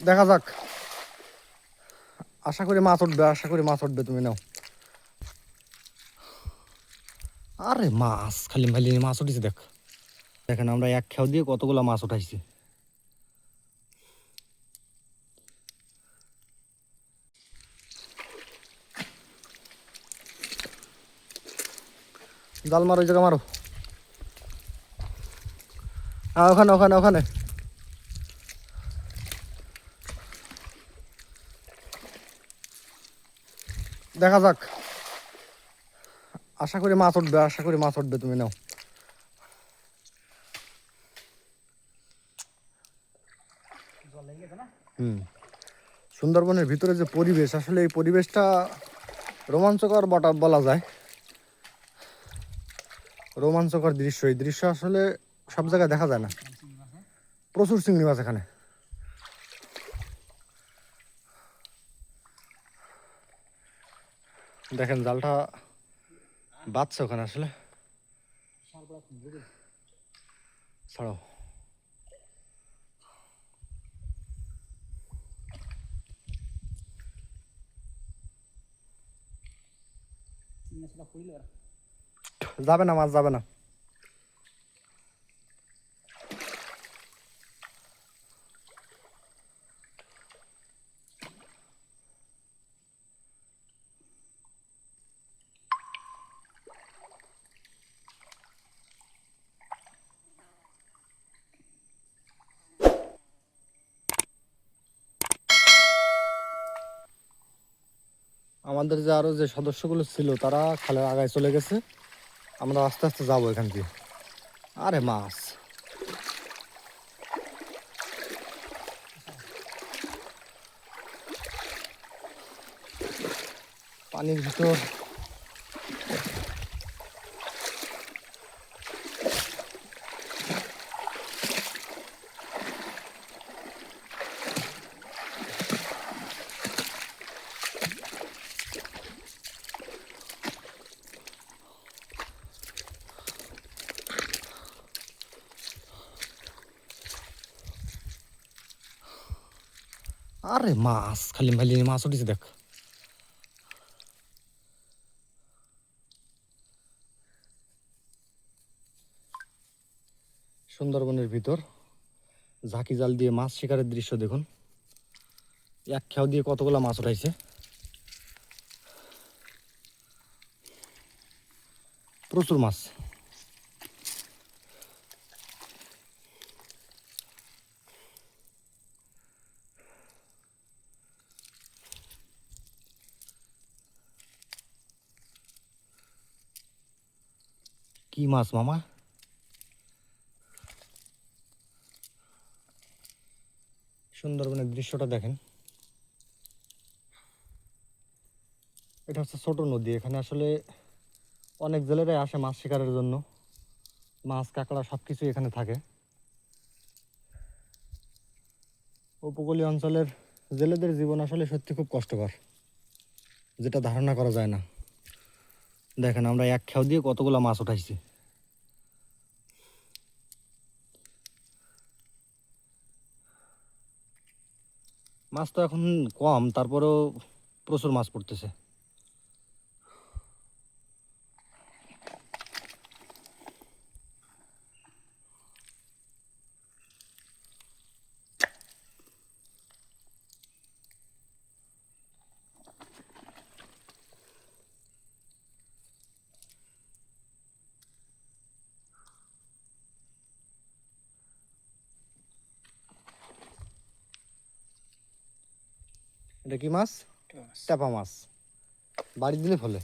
দেখা যাক, আশা করি মাছ উঠবে, আশা করি মাছ উঠবে। তুমি নাও। আরে মাছ খালি মালি মাছ উঠেছে। দেখেন আমরা এক খেয়াও দিয়ে কতগুলো মাছ উঠাইছি। জাল মারো, ওই জায়গা মারো। হ্যাঁ, ওখানে ওখানে ওখানে। দেখা যাক, আশা করি মাছ উঠবে, আশা করি মাছ উঠবে। তুমি নাও। হুম, সুন্দরবনের ভিতরে যে পরিবেশ, আসলে এই পরিবেশটা রোমাঞ্চকর বলা যায়। রোমাঞ্চকর দৃশ্য, এই দৃশ্য আসলে সব জায়গায় দেখা যায় না। প্রচুর চিংড়ি মাছ এখানে। দেখেন জালটা বাঁচছে ওখানে আসলে। ছাড়ো। যাবে না, মাছ যাবে না। আমাদের যে আরো যে সদস্যগুলো ছিল তারা খালের আগায় চলে গেছে। আমরা আস্তে আস্তে যাবো এখান দিয়ে। আরে মাছ, পানির ভিতর। আরে মাছ খালি মালি মাছ উঠেছে। দেখ, সুন্দরবনের ভিতর ঝাঁকি জাল দিয়ে মাছ শিকারের দৃশ্য দেখুন। এক খেয়াও দিয়ে কতগুলো মাছ উঠাইছে। প্রচুর মাছ। কি মাছ মামা? সুন্দরবনের দৃশ্যটা দেখেন। এটা হচ্ছে ছোট নদী। এখানে আসলে অনেক জেলেরাই আসে মাছ শিকারের জন্য। মাছ কাঁকড়া সবকিছু এখানে থাকে। উপকূলীয় অঞ্চলের জেলেদের জীবন আসলে সত্যি খুব কষ্টকর, যেটা ধারণা করা যায় না। দেখেন আমরা এক খেয়াও দিয়ে কতগুলো মাছ উঠাইছি। মাছ তো এখন কম, তারপরেও প্রচুর মাছ পড়তেছে। এটা কি মাছ? টেপা মাছ। বাড়ি দিলে ফলে।